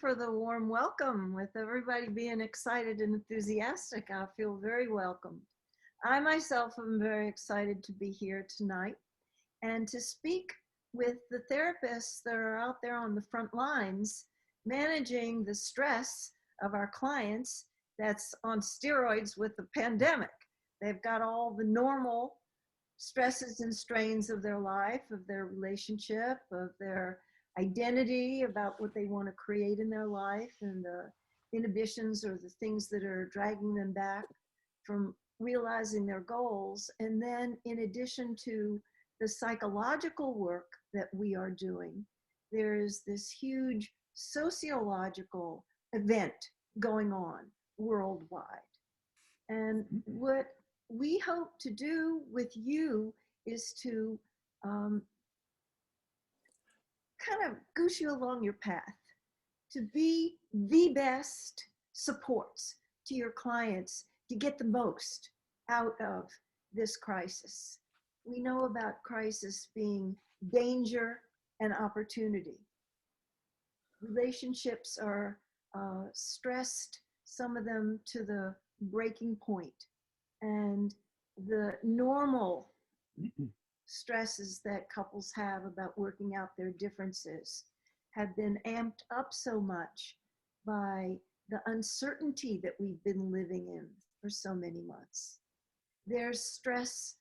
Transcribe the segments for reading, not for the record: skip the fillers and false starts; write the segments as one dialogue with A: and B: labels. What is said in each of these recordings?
A: for the warm welcome. With everybody being excited and enthusiastic, I feel very welcomed. I myself am very excited to be here tonight and to speak with the therapists that are out there on the front lines managing the stress of our clients that's on steroids with the pandemic. They've got all the normal stresses and strains of their life, of their relationship, of their identity, about what they want to create in their life, and the inhibitions or the things that are dragging them back from realizing their goals. And then, in addition to the psychological work that we are doing, there is this huge sociological event going on worldwide. And what we hope to do with you is to kind of goose you along your path to be the best supports to your clients to get the most out of this crisis. We know about crisis being danger and opportunity. Relationships are stressed, some of them to the breaking point. And the normal stresses that couples have about working out their differences have been amped up so much by the uncertainty that we've been living in for so many months. There's stress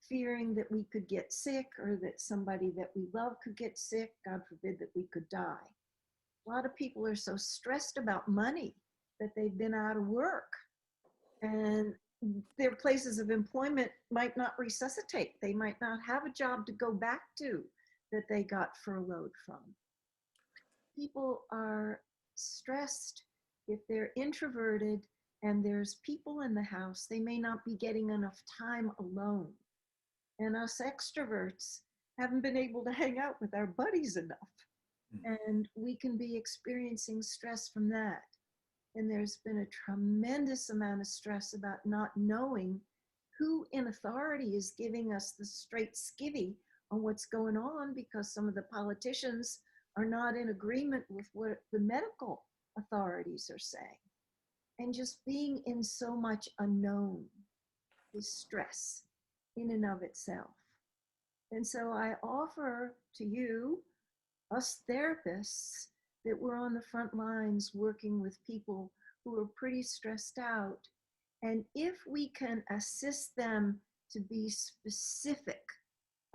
A: fearing that we could get sick or that somebody that we love could get sick, God forbid that we could die. A lot of people are so stressed about money that they've been out of work, and their places of employment might not resuscitate. They might not have a job to go back to that they got furloughed from. People are stressed if they're introverted and there's people in the house. They may not be getting enough time alone. And us extroverts haven't been able to hang out with our buddies enough. And we can be experiencing stress from that. And there's been a tremendous amount of stress about not knowing who in authority is giving us the straight skivvy on what's going on, because some of the politicians are not in agreement with what the medical authorities are saying. And just being in so much unknown is stress in and of itself. And so I offer to you, us therapists, that we're on the front lines working with people who are pretty stressed out. And if we can assist them to be specific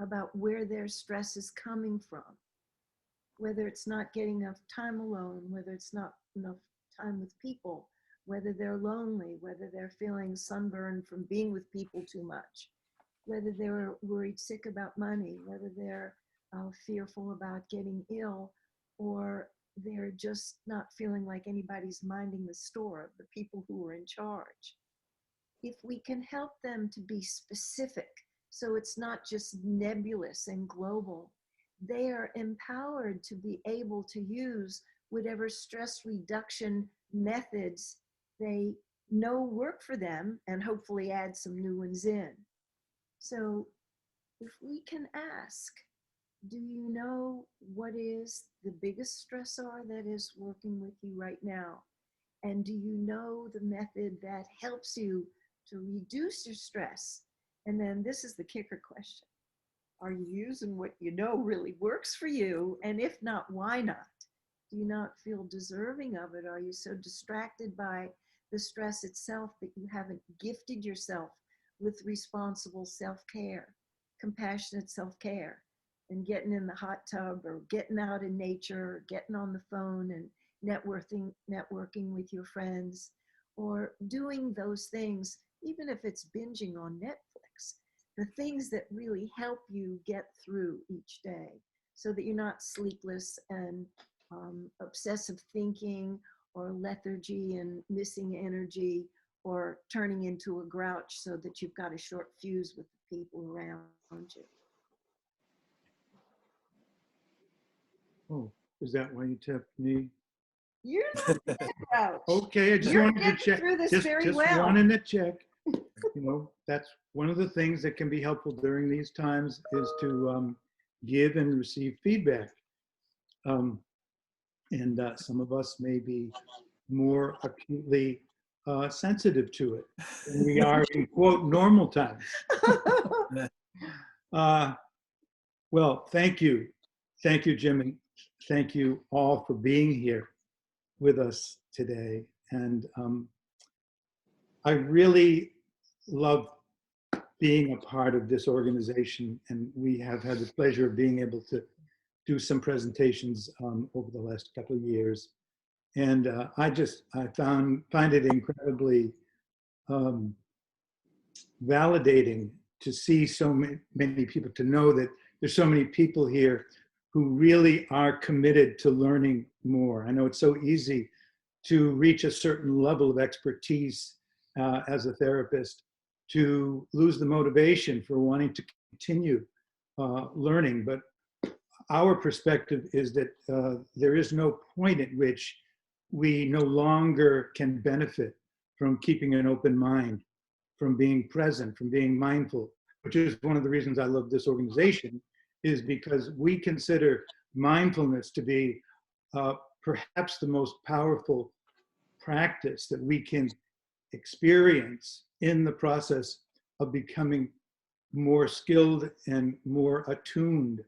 A: about where their stress is coming from, whether it's not getting enough time alone, whether it's not enough time with people, whether they're lonely, whether they're feeling sunburned from being with people too much, whether they're worried sick about money, whether they're fearful about getting ill, or they're just not feeling like anybody's minding the store, the people who are in charge. If we can help them to be specific, so it's not just nebulous and global, they are empowered to be able to use whatever stress reduction methods they know work for them, and hopefully add some new ones in. So if we can ask, do you know what is the biggest stressor that is working with you right now? And do you know the method that helps you to reduce your stress? And then this is the kicker question. Are you using what you know really works for you? And if not, why not? Do you not feel deserving of it? Are you so distracted by the stress itself that you haven't gifted yourself with responsible self-care, compassionate self-care, and getting in the hot tub, or getting out in nature, or getting on the phone and networking with your friends, or doing those things, even if it's binging on Netflix, the things that really help you get through each day so that you're not sleepless and obsessive thinking, or lethargy and missing energy, or turning into a grouch so that you've got a short fuse with the people around you.
B: Oh, is that why you tapped me?
A: You're not a grouch.
B: Okay, I just
A: You're
B: wanted to
A: getting
B: check.
A: through this
B: Just
A: very well.
B: wanting to check. You know, that's one of the things that can be helpful during these times, is to give and receive feedback. And some of us may be more acutely sensitive to it than we are in quote normal times. Well, thank you. Thank you, Jim, and thank you all for being here with us today. And I really love being a part of this organization, and we have had the pleasure of being able to do some presentations over the last couple of years. And I find it incredibly validating to see so many people, to know that there's so many people here who really are committed to learning more. I know it's so easy to reach a certain level of expertise as a therapist, to lose the motivation for wanting to continue learning. But our perspective is that there is no point at which we no longer can benefit from keeping an open mind, from being present, from being mindful, which is one of the reasons I love this organization, is because we consider mindfulness to be perhaps the most powerful practice that we can experience in the process of becoming more skilled and more attuned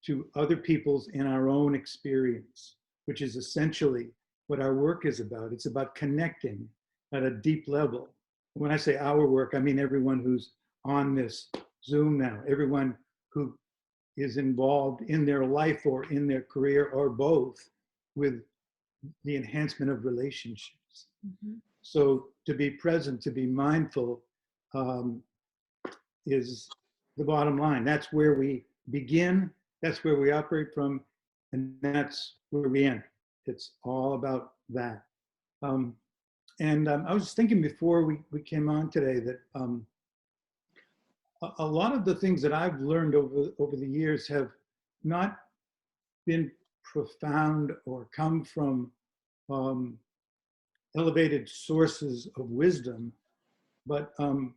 B: to other people's and our own experience, which is essentially what our work is about. It's about connecting at a deep level. When I say our work, I mean everyone who's on this Zoom now, everyone who is involved in their life or in their career or both with the enhancement of relationships. Mm-hmm. So to be present, to be mindful is the bottom line. That's where we begin, that's where we operate from, and that's where we end. It's all about that. I was thinking before we came on today that a lot of the things that I've learned over the years have not been profound or come from elevated sources of wisdom, but a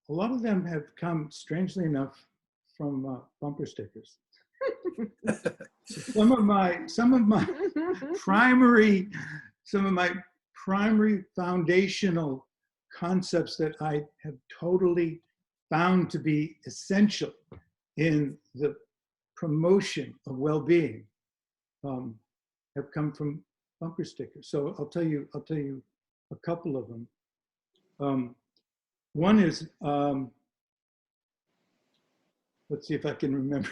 B: lot of them have come, strangely enough, from bumper stickers. some of my primary foundational concepts that I have totally found to be essential in the promotion of well-being have come from bumper stickers. So I'll tell you a couple of them. One is, let's see if I can remember.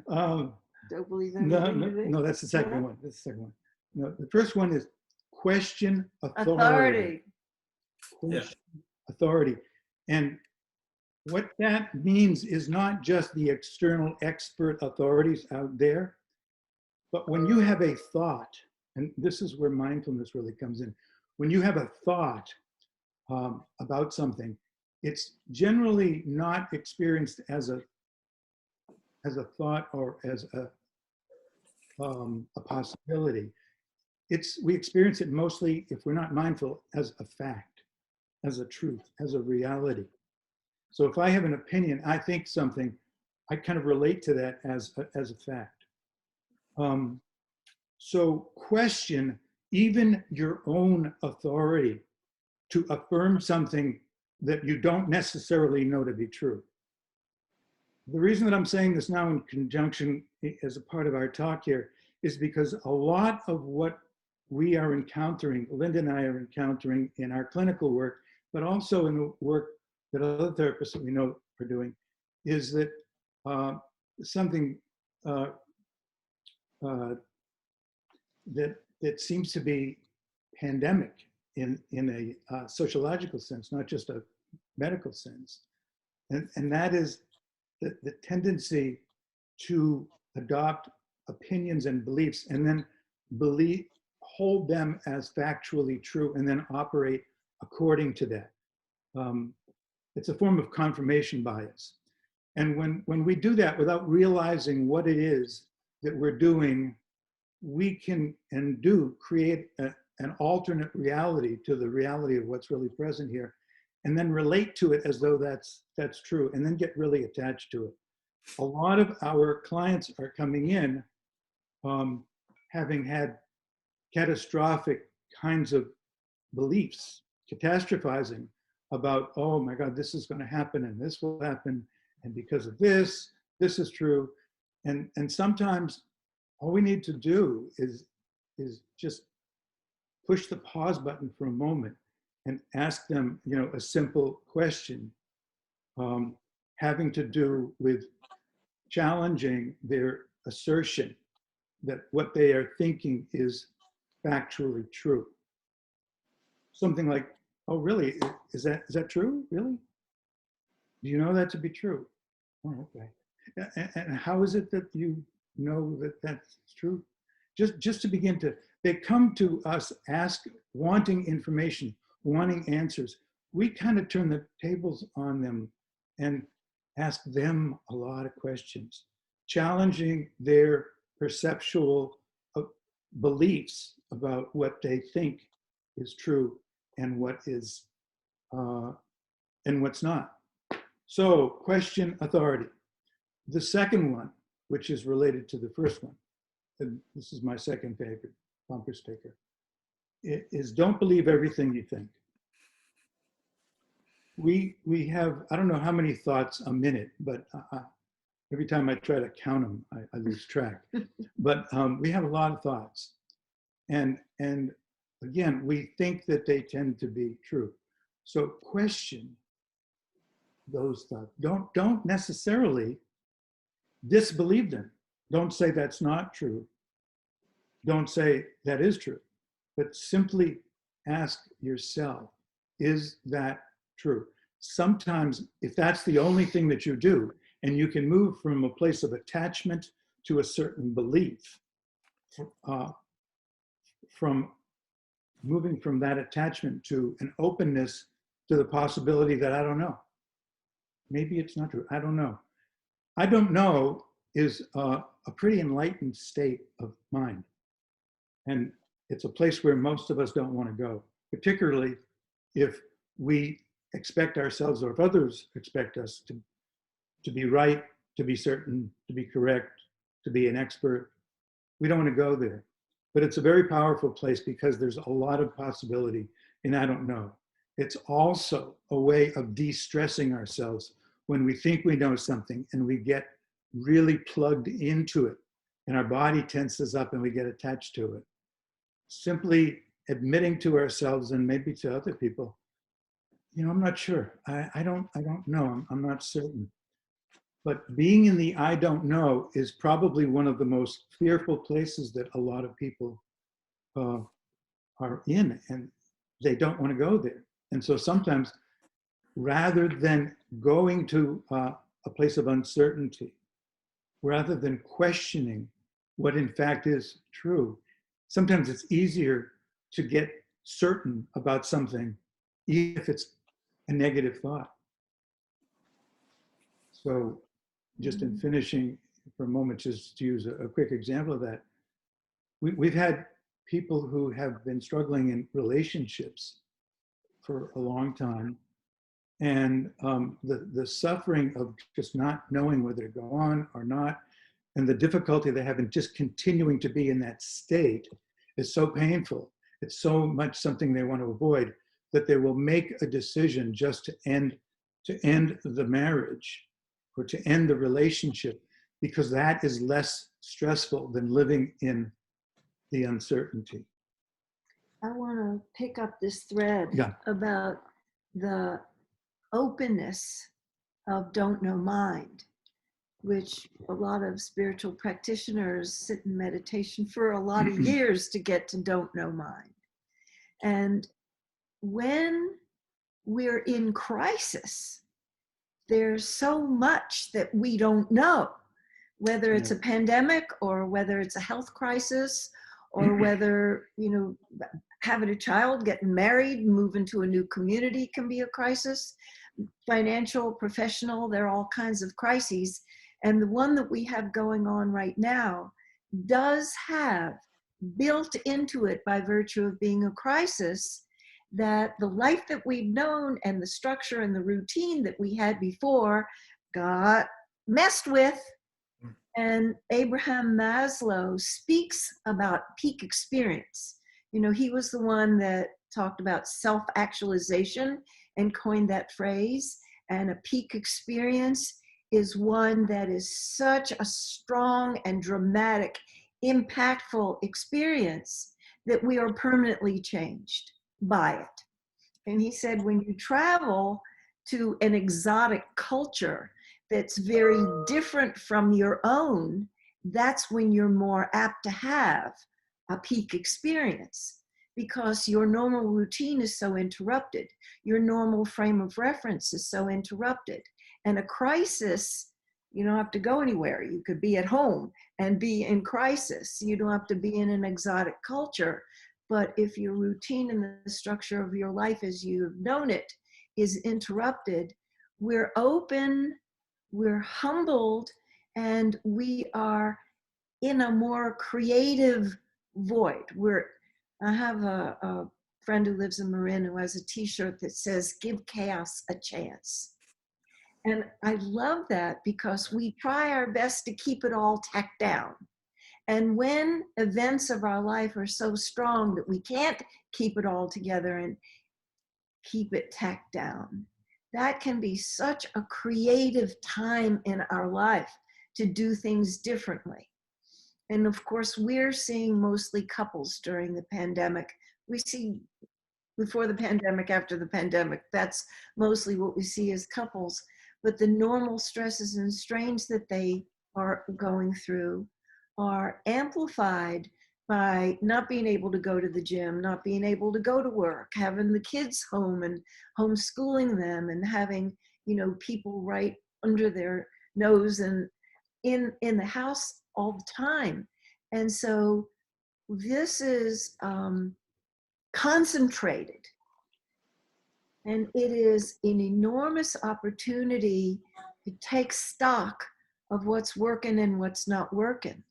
A: Don't believe anything.
B: No, that's the second one. That's the second one. No, the first one is question authority. Question authority. And what that means is not just the external expert authorities out there, but when you have a thought, and this is where mindfulness really comes in, when you have a thought about something, it's generally not experienced as a thought or as a possibility. We experience it mostly, if we're not mindful, as a fact, as a truth, as a reality. So if I have an opinion, I think something, I kind of relate to that as a fact. So question even your own authority to affirm something that you don't necessarily know to be true. The reason that I'm saying this now in conjunction as a part of our talk here is because a lot of what we are encountering, Linda and I are encountering in our clinical work, but also in the work that other therapists that we know are doing, is that something that seems to be pandemic in a sociological sense, not just a medical sense. And that is the tendency to adopt opinions and beliefs and then hold them as factually true and then operate according to that. It's a form of confirmation bias. And when we do that without realizing what it is that we're doing, we can and do create an alternate reality to the reality of what's really present here, and then relate to it as though that's true, and then get really attached to it. A lot of our clients are coming in having had catastrophic kinds of beliefs, catastrophizing about, oh my God, this is going to happen and this will happen. And because of this, this is true. And sometimes all we need to do is just push the pause button for a moment and ask them, a simple question having to do with challenging their assertion that what they are thinking is factually true. Something like, oh, really? Is that true? Really? Do you know that to be true? Oh, okay. And how is it that you know that that's true? Just to begin to, they come to us wanting information, wanting answers. We kind of turn the tables on them and ask them a lot of questions, challenging their perceptual beliefs about what they think is true and what is and what's not. So, question authority. The second one, which is related to the first one, and this is my second favorite bumper sticker, is don't believe everything you think. We have, I don't know how many thoughts a minute, but every time I try to count them, I lose track. But we have a lot of thoughts. And again, we think that they tend to be true. So question those thoughts. Don't necessarily disbelieve them. Don't say that's not true. Don't say that is true. But simply ask yourself, is that true? Sometimes, if that's the only thing that you do, and you can move from a place of attachment to a certain belief, from moving from that attachment to an openness to the possibility that I don't know. Maybe it's not true. I don't know. I don't know is a pretty enlightened state of mind. And it's a place where most of us don't want to go, particularly if we expect ourselves or if others expect us to be right, to be certain, to be correct, to be an expert. We don't want to go there. But it's a very powerful place because there's a lot of possibility in I don't know. It's also a way of de-stressing ourselves when we think we know something and we get really plugged into it and our body tenses up and we get attached to it. Simply admitting to ourselves and maybe to other people, I'm not sure. I don't know. I'm not certain. But being in the I don't know is probably one of the most fearful places that a lot of people are in, and they don't want to go there. And so sometimes, rather than going to a place of uncertainty, rather than questioning what in fact is true, sometimes it's easier to get certain about something, even if it's a negative thought. So just in finishing for a moment, just to use a quick example of that, we've had people who have been struggling in relationships for a long time. And the suffering of just not knowing whether to go on or not, and the difficulty they have in just continuing to be in that state is so painful. It's so much something they want to avoid that they will make a decision just to end the marriage or to end the relationship, because that is less stressful than living in the uncertainty.
A: I want to pick up this thread
B: Yeah.
A: about the openness of don't know mind, which a lot of spiritual practitioners sit in meditation for a lot of years to get to don't know mind. And when we're in crisis, there's so much that we don't know, whether it's a pandemic or whether it's a health crisis or whether, having a child, getting married, moving to a new community can be a crisis. Financial, professional, there are all kinds of crises. And the one that we have going on right now does have built into it, by virtue of being a crisis, that the life that we've known and the structure and the routine that we had before got messed with. And Abraham Maslow speaks about peak experience. You know, he was the one that talked about self-actualization and coined that phrase. And a peak experience is one that is such a strong and dramatic, impactful experience that we are permanently changed by it. And he said, when you travel to an exotic culture that's very different from your own, that's when you're more apt to have a peak experience, because your normal routine is so interrupted. Your normal frame of reference is so interrupted. And a crisis, you don't have to go anywhere. You could be at home and be in crisis. You don't have to be in an exotic culture. But if your routine and the structure of your life as you've known it is interrupted, we're open, we're humbled, and we are in a more creative void. I have a friend who lives in Marin who has a t-shirt that says, "Give chaos a chance." And I love that because we try our best to keep it all tacked down. And when events of our life are so strong that we can't keep it all together and keep it tacked down, that can be such a creative time in our life to do things differently. And of course, we're seeing mostly couples during the pandemic. We see before the pandemic, after the pandemic, that's mostly what we see as couples. But the normal stresses and strains that they are going through are amplified by not being able to go to the gym, not being able to go to work, having the kids home and homeschooling them, and having, you know, people right under their nose and in the house all the time. And so this is concentrated, and it is an enormous opportunity to take stock of what's working and what's not working.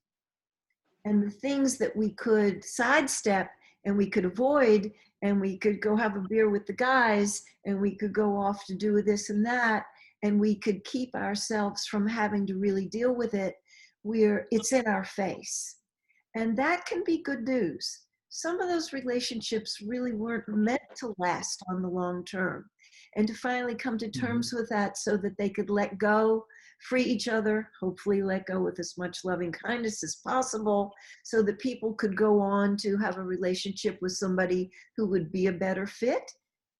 A: And the things that we could sidestep and we could avoid, and we could go have a beer with the guys, and we could go off to do this and that, and we could keep ourselves from having to really deal with it. It's in our face. And that can be good news. Some of those relationships really weren't meant to last on the long term. And to finally come to terms with that so that they could let go, free each other, hopefully let go with as much loving kindness as possible, so that people could go on to have a relationship with somebody who would be a better fit.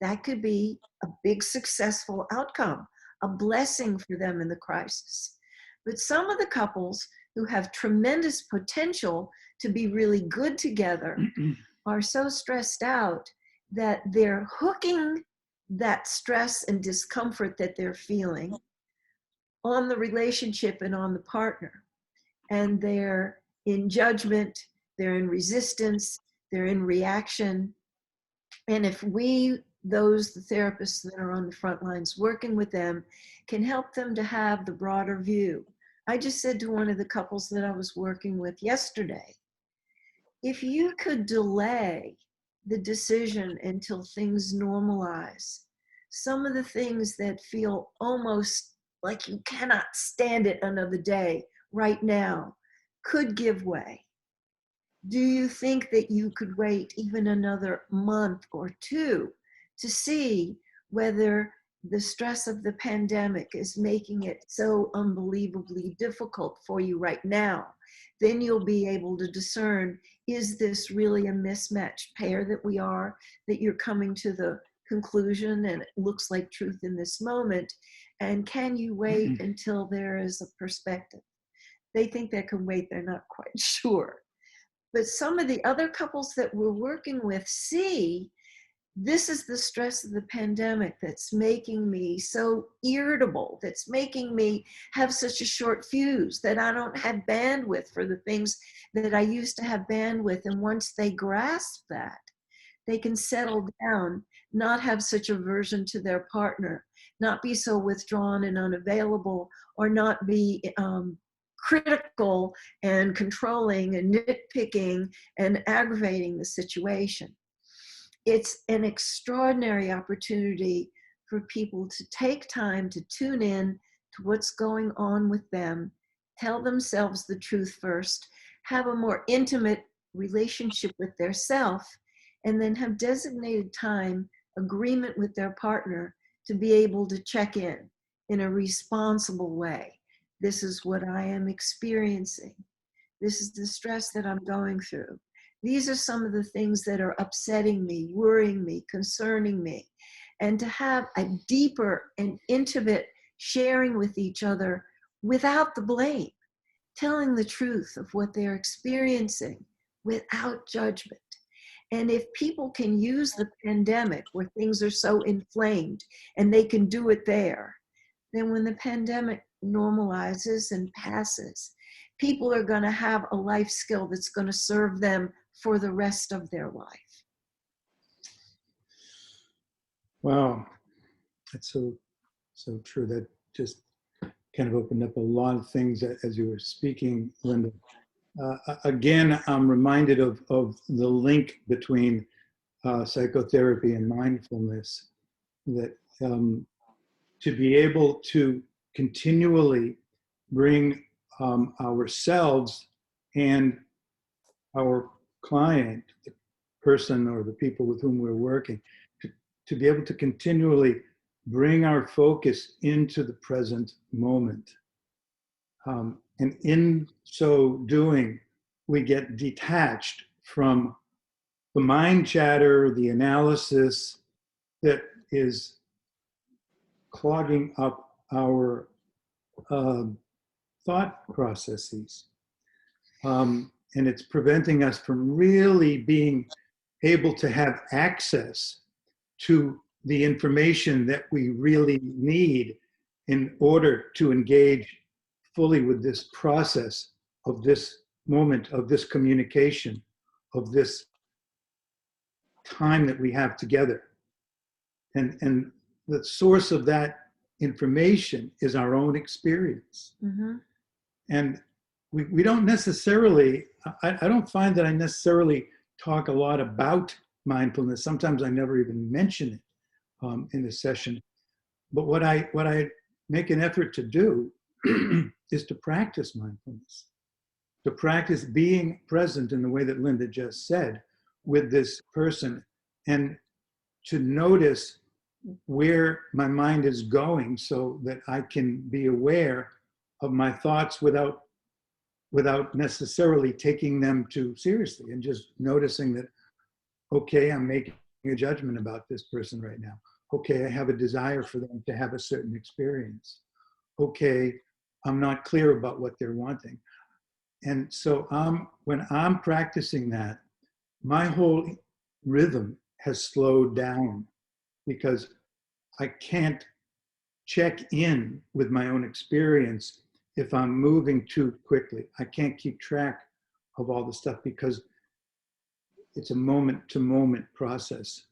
A: That could be a big successful outcome, a blessing for them in the crisis. But some of the couples who have tremendous potential to be really good together are so stressed out that they're hooking that stress and discomfort that they're feeling on the relationship and on the partner. And they're in judgment, they're in resistance, they're in reaction. And if we, the therapists that are on the front lines working with them, can help them to have the broader view. I just said to one of the couples that I was working with yesterday, if you could delay the decision until things normalize, some of the things that feel almost like you cannot stand it another day right now could give way. Do you think that you could wait even another month or two to see whether the stress of the pandemic is making it so unbelievably difficult for you right now? Then you'll be able to discern, is this really a mismatched pair that we are, that you're coming to the conclusion and it looks like truth in this moment? And can you wait until there is a perspective? They think they can wait, they're not quite sure. But some of the other couples that we're working with see, this is the stress of the pandemic that's making me so irritable, that's making me have such a short fuse, that I don't have bandwidth for the things that I used to have bandwidth. And once they grasp that, they can settle down, not have such aversion to their partner, not be so withdrawn and unavailable, or not be critical and controlling and nitpicking and aggravating the situation. It's an extraordinary opportunity for people to take time to tune in to what's going on with them tell themselves the truth first, have a more intimate relationship with their self, and then have designated time, agreement with their partner to be able to check in a responsible way. This is what I am experiencing. This is the stress that I'm going through. These are some of the things that are upsetting me, worrying me, concerning me. And to have a deeper and intimate sharing with each other without the blame, telling the truth of what they're experiencing without judgment. And if people can use the pandemic where things are so inflamed and they can do it there, then when the pandemic normalizes and passes, people are going to have a life skill that's going to serve them for the rest of their life.
B: Wow, that's so true. That just kind of opened up a lot of things as you were speaking, Linda. Again, I'm reminded of the link between psychotherapy and mindfulness, that to be able to continually bring ourselves and our client, the person or the people with whom we're working, to be able to continually bring our focus into the present moment. And in so doing, we get detached from the mind chatter, the analysis that is clogging up our thought processes. And it's preventing us from really being able to have access to the information that we really need in order to engage fully with this process of this moment, of this communication, of this time that we have together. And the source of that information is our own experience.
A: Mm-hmm.
B: And we don't necessarily, I don't find that I necessarily talk a lot about mindfulness. Sometimes I never even mention it in a session. But what I make an effort to do is to practice mindfulness, to practice being present in the way that Linda just said with this person, and to notice where my mind is going so that I can be aware of my thoughts without necessarily taking them too seriously, and just noticing that, okay, I'm making a judgment about this person right now. Okay, I have a desire for them to have a certain experience. Okay, I'm not clear about what they're wanting. And so when I'm practicing that, my whole rhythm has slowed down, because I can't check in with my own experience if I'm moving too quickly. I can't keep track of all the stuff, because it's a moment to moment process.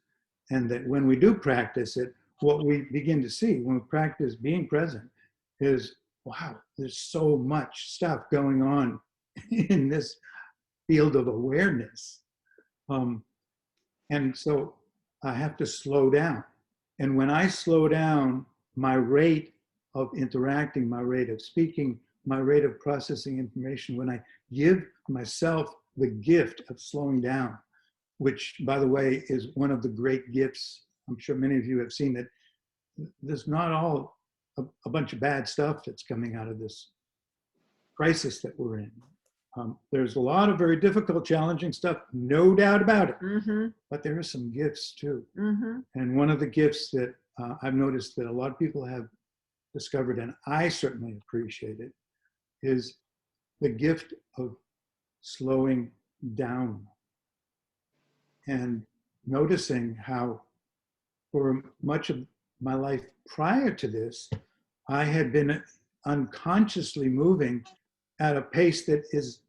B: And that when we do practice it, what we begin to see when we practice being present is, wow, there's so much stuff going on in this field of awareness. And so I have to slow down. And when I slow down, my rate of interacting, my rate of speaking, my rate of processing information, when I give myself the gift of slowing down, which, by the way, is one of the great gifts. I'm sure many of you have seen that there's not all a bunch of bad stuff that's coming out of this crisis that we're in. There's a lot of very difficult, challenging stuff, no doubt about it.
A: Mm-hmm.
B: But there are some gifts too.
A: Mm-hmm.
B: And one of the gifts that I've noticed that a lot of people have discovered, and I certainly appreciate it, is the gift of slowing down and noticing how, for much of my life prior to this, I had been unconsciously moving at a pace that is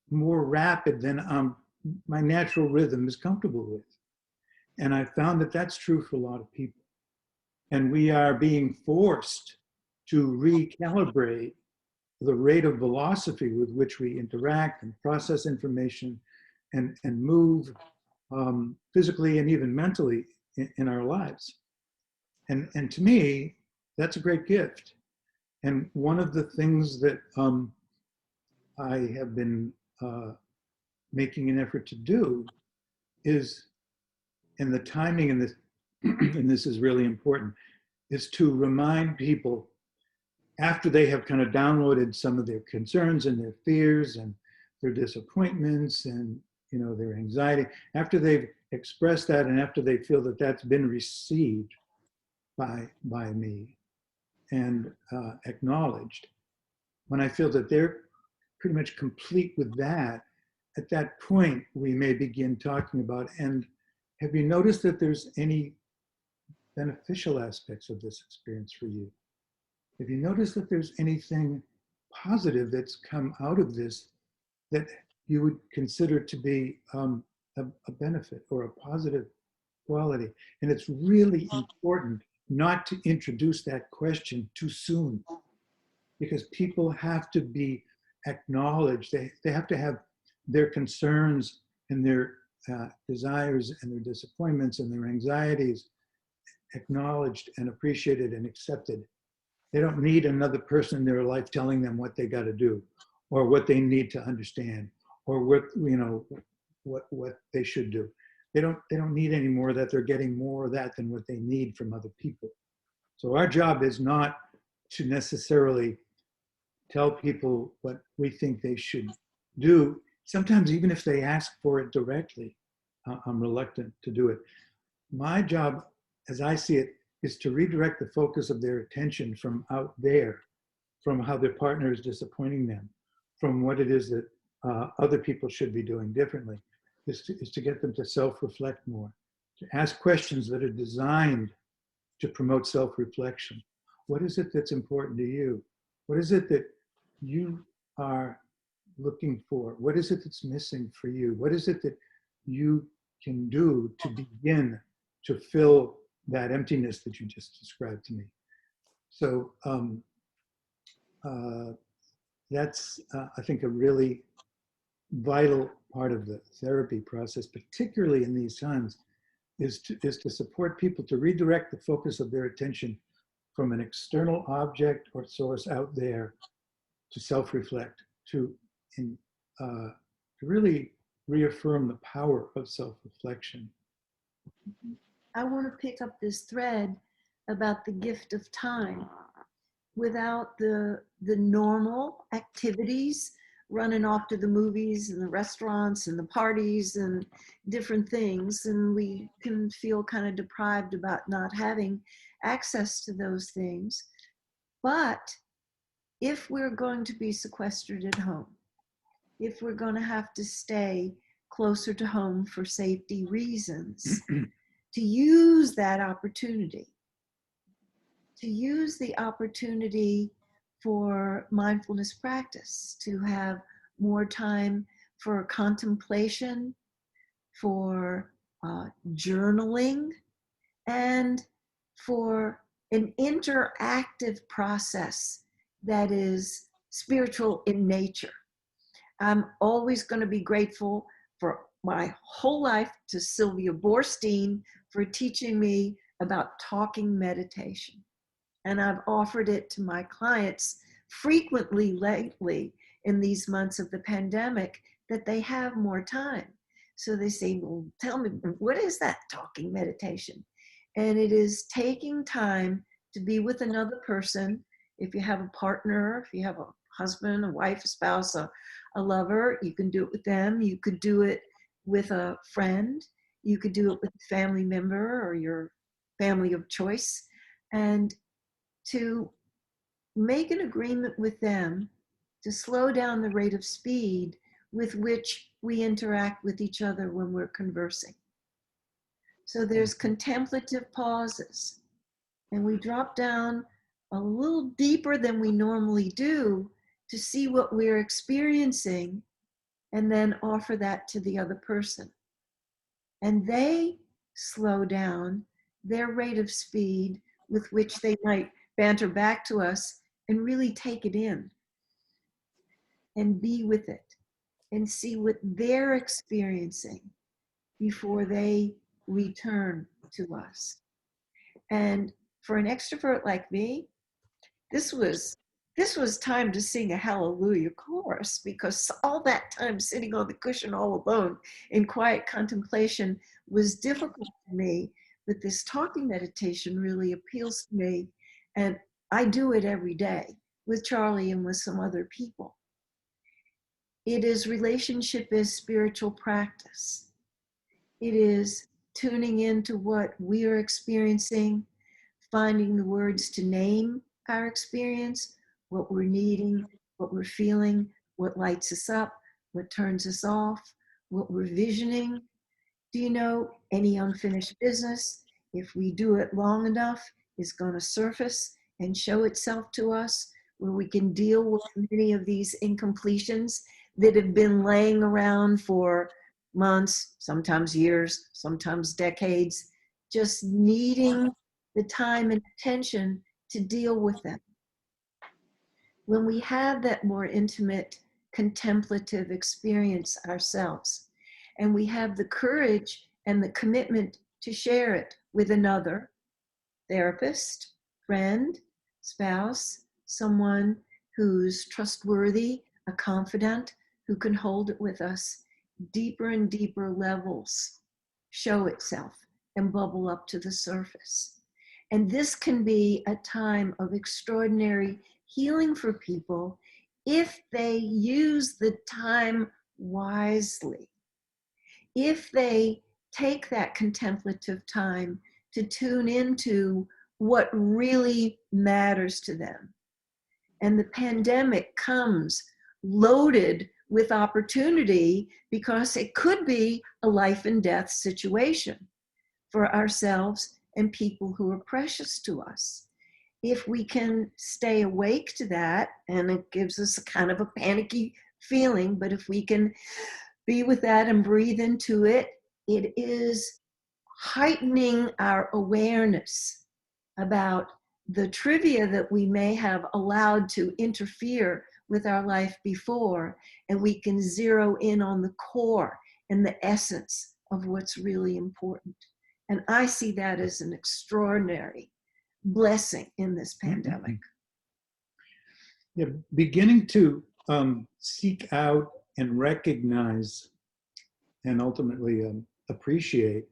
B: more rapid than my natural rhythm is comfortable with. And I found that that's true for a lot of people. And we are being forced to recalibrate the rate of velocity with which we interact and process information and move physically and even mentally in our lives. And to me, that's a great gift. And one of the things that I have been making an effort to do is, and the timing in this, and this is really important, is to remind people after they have kind of downloaded some of their concerns and their fears and their disappointments and their anxiety, after they've expressed that and after they feel that that's been received by me and acknowledged, when I feel that they're pretty much complete with that, at that point we may begin talking about, and have you noticed that there's any beneficial aspects of this experience for you? Have you noticed that there's anything positive that's come out of this that you would consider to be a benefit or a positive quality? And it's really important not to introduce that question too soon, because people have to be acknowledged. They have to have their concerns and their desires and their disappointments and their anxieties acknowledged and appreciated and accepted. They don't need another person in their life telling them what they got to do or what they need to understand or what they should do. They don't need any more of that. They're getting more of that than what they need from other people. So our job is not to necessarily tell people what we think they should do. Sometimes even if they ask for it directly, I'm reluctant to do it. My job, as I see it, is to redirect the focus of their attention from out there, from how their partner is disappointing them, from what it is that other people should be doing differently, is to get them to self-reflect more, to ask questions that are designed to promote self-reflection. What is it that's important to you? What is it that you are looking for? What is it that's missing for you? What is it that you can do to begin to fill that emptiness that you just described to me? So that's, I think, a really vital part of the therapy process, particularly in these times, is to support people to redirect the focus of their attention from an external object or source out there to self-reflect, to really reaffirm the power of self-reflection.
A: I want to pick up this thread about the gift of time. Without the normal activities, running off to the movies and the restaurants and the parties and different things, and we can feel kind of deprived about not having access to those things. But if we're going to be sequestered at home, if we're going to have to stay closer to home for safety reasons, to use that opportunity, to use the opportunity for mindfulness practice, to have more time for contemplation, for journaling, and for an interactive process that is spiritual in nature. I'm always going to be grateful for my whole life to Sylvia Boorstein for teaching me about talking meditation. And I've offered it to my clients frequently lately in these months of the pandemic that they have more time. So they say, well, tell me, what is that talking meditation? And it is taking time to be with another person. If you have a partner, if you have a husband, a wife, a spouse, a lover, you can do it with them. You could do it with a friend. You could do it with a family member or your family of choice. And to make an agreement with them to slow down the rate of speed with which we interact with each other when we're conversing. So there's contemplative pauses, and we drop down a little deeper than we normally do to see what we're experiencing and then offer that to the other person. And they slow down their rate of speed with which they might banter back to us and really take it in and be with it and see what they're experiencing before they return to us. And for an extrovert like me, this was this was time to sing a hallelujah chorus, because all that time sitting on the cushion all alone in quiet contemplation was difficult for me. But this talking meditation really appeals to me. And I do it every day with Charlie and with some other people. It is relationship as spiritual practice. It is tuning into what we are experiencing, finding the words to name our experience, what we're needing, what we're feeling, what lights us up, what turns us off, what we're visioning. Do you know, any unfinished business, if we do it long enough, is going to surface and show itself to us, where we can deal with many of these incompletions that have been laying around for months, sometimes years, sometimes decades, just needing the time and attention to deal with them. When we have that more intimate contemplative experience ourselves, and we have the courage and the commitment to share it with another therapist, friend, spouse, someone who's trustworthy, a confidant who can hold it with us, deeper and deeper levels show itself and bubble up to the surface. And this can be a time of extraordinary healing for people if they use the time wisely. If they take that contemplative time to tune into what really matters to them. And the pandemic comes loaded with opportunity, because it could be a life and death situation for ourselves and people who are precious to us. If we can stay awake to that, and it gives us a kind of a panicky feeling, but if we can be with that and breathe into it, it is heightening our awareness about the trivia that we may have allowed to interfere with our life before, and we can zero in on the core and the essence of what's really important. And I see that as an extraordinary blessing in this pandemic.
B: Yeah, beginning to seek out and recognize and ultimately appreciate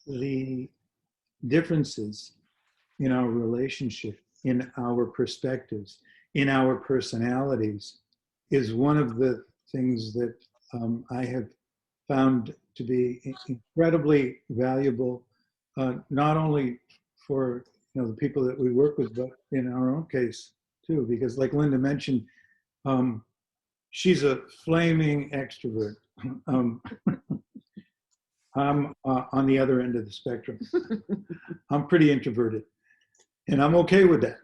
B: the differences in our relationship, in our perspectives, in our personalities, is one of the things that I have found to be incredibly valuable, not only for the people that we work with, but in our own case too. Because, like Linda mentioned, she's a flaming extrovert. I'm on the other end of the spectrum. I'm pretty introverted, and I'm okay with that.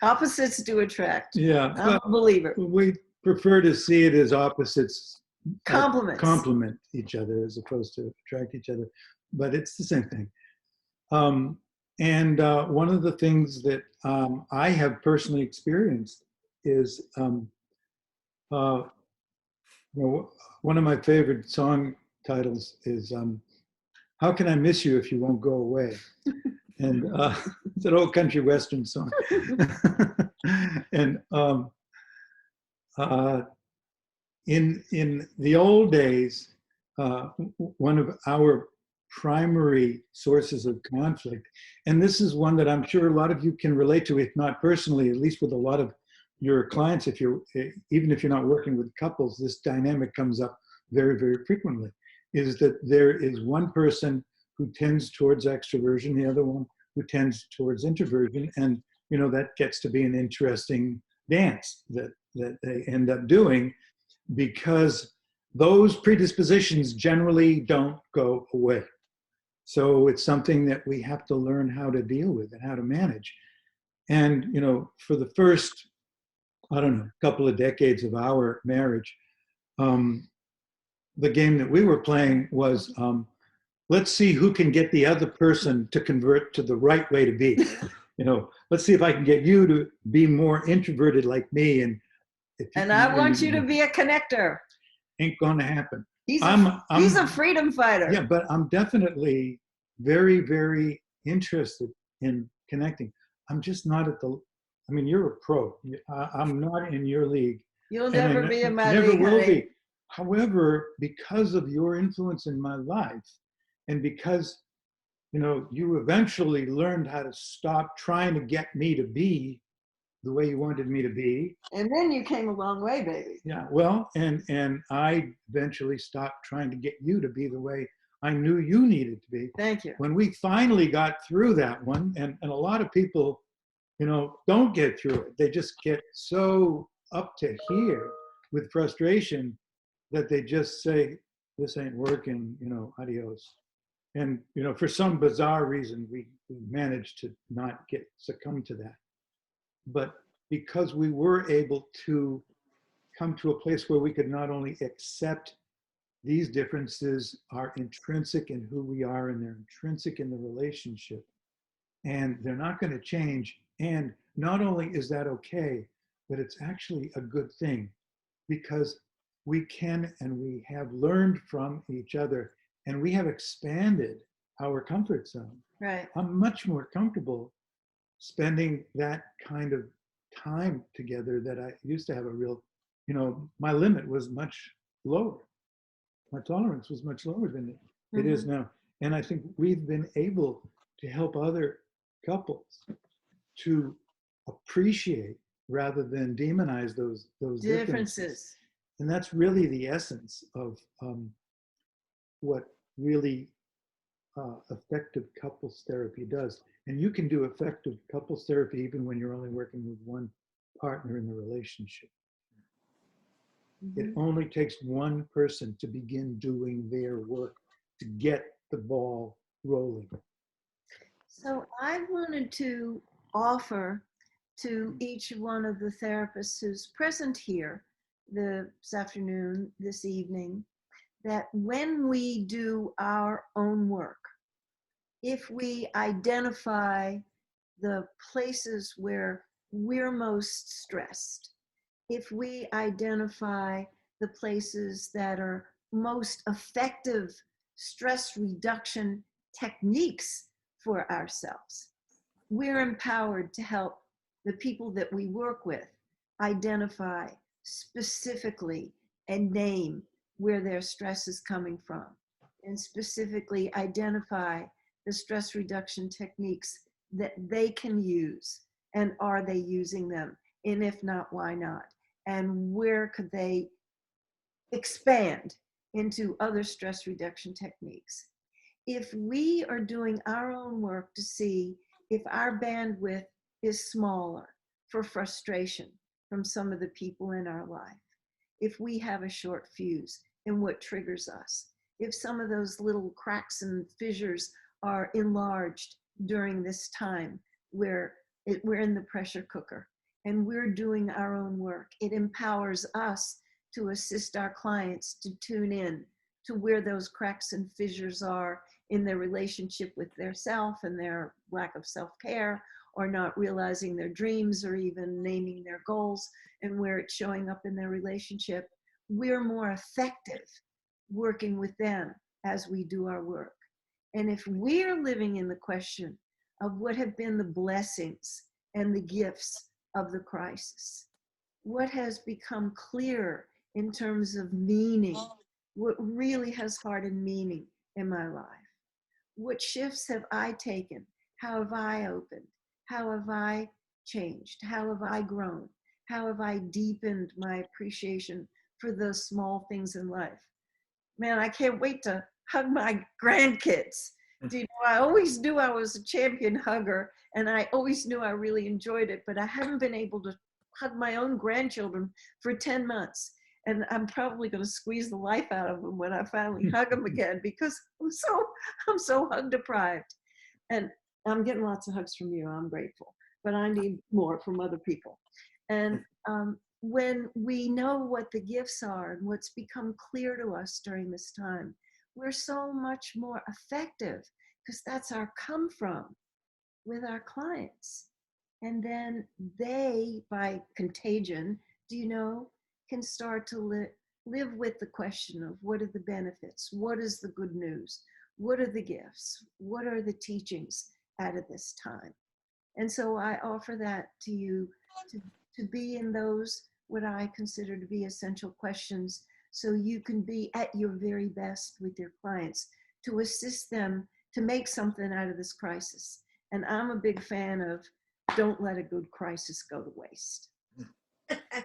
A: Opposites do attract.
B: Yeah,
A: I'm a believer.
B: we prefer to see it as opposites
A: Complement
B: each other as opposed to attract each other, but it's the same thing. And one of the things that I have personally experienced is one of my favorite song titles is "How Can I Miss You If You Won't Go Away?" And it's an old country western song. And in the old days, one of our primary sources of conflict, and this is one that I'm sure a lot of you can relate to, if not personally, at least with a lot of your clients, even if you're not working with couples, this dynamic comes up very, very frequently, is that there is one person who tends towards extroversion, the other one who tends towards introversion, and that gets to be an interesting dance that they end up doing, because those predispositions generally don't go away. So it's something that we have to learn how to deal with and how to manage. And for the first, I don't know, couple of decades of our marriage, the game that we were playing was, let's see who can get the other person to convert to the right way to be. Let's see if I can get you to be more introverted like me. And
A: I want you to be a connector.
B: Ain't gonna happen.
A: He's a freedom fighter.
B: Yeah, but I'm definitely very, very interested in connecting. I'm just not at the, I mean, you're a pro. I'm not in your league.
A: You'll
B: And I
A: never be in my
B: never
A: league,
B: will
A: honey.
B: be. However, because of your influence in my life, and because you eventually learned how to stop trying to get me to be the way you wanted me to be.
A: And then you came a long way, baby.
B: Yeah, well, and I eventually stopped trying to get you to be the way I knew you needed to be.
A: Thank you.
B: When we finally got through that one, and a lot of people, don't get through it. They just get so up to here with frustration that they just say, this ain't working, adios. And, for some bizarre reason, we managed to not succumb to that. But because we were able to come to a place where we could not only accept these differences are intrinsic in who we are and they're intrinsic in the relationship, and they're not going to change. And not only is that okay, but it's actually a good thing, because we can and we have learned from each other, and we have expanded our comfort zone.
A: Right.
B: I'm much more comfortable spending that kind of time together that I used to have a real, my limit was much lower. My tolerance was much lower than it is now. And I think we've been able to help other couples to appreciate rather than demonize those differences. And that's really the essence of what really effective couples therapy does. And you can do effective couples therapy even when you're only working with one partner in the relationship. It only takes one person to begin doing their work to get the ball rolling.
A: So I wanted to offer to each one of the therapists who's present here this afternoon, this evening, that when we do our own work, if we identify the places where we're most stressed, if we identify the places that are most effective stress reduction techniques for ourselves, we're empowered to help the people that we work with identify specifically and name where their stress is coming from, and specifically identify the stress reduction techniques that they can use, and are they using them, and if not, why not, and where could they expand into other stress reduction techniques. If we are doing our own work to see if our bandwidth is smaller for frustration from some of the people in our life, if we have a short fuse in what triggers us, if some of those little cracks and fissures are enlarged during this time where we're in the pressure cooker and we're doing our own work, it empowers us to assist our clients to tune in to where those cracks and fissures are in their relationship with their self and their lack of self-care, or not realizing their dreams or even naming their goals, and where it's showing up in their relationship. We're more effective working with them as we do our work. And if we're living in the question of what have been the blessings and the gifts of the crisis, what has become clear in terms of meaning, what really has heart and meaning in my life, what shifts have I taken, how have I opened, how have I changed, how have I grown, how have I deepened my appreciation for those small things in life. Man, I can't wait to hug my grandkids. Do you know, I always knew I was a champion hugger, and I always knew I really enjoyed it, but I haven't been able to hug my own grandchildren for 10 months. And I'm probably going to squeeze the life out of them when I finally hug them again, because I'm so hug deprived. And I'm getting lots of hugs from you. I'm grateful, but I need more from other people. And when we know what the gifts are and what's become clear to us during this time, we're so much more effective, because that's our come from with our clients. And then they, by contagion, can start to live with the question of what are the benefits, what is the good news, what are the gifts, what are the teachings out of this time. And so I offer that to you to be in those, what I consider to be essential questions, so you can be at your very best with your clients to assist them to make something out of this crisis. And I'm a big fan of don't let a good crisis go to waste.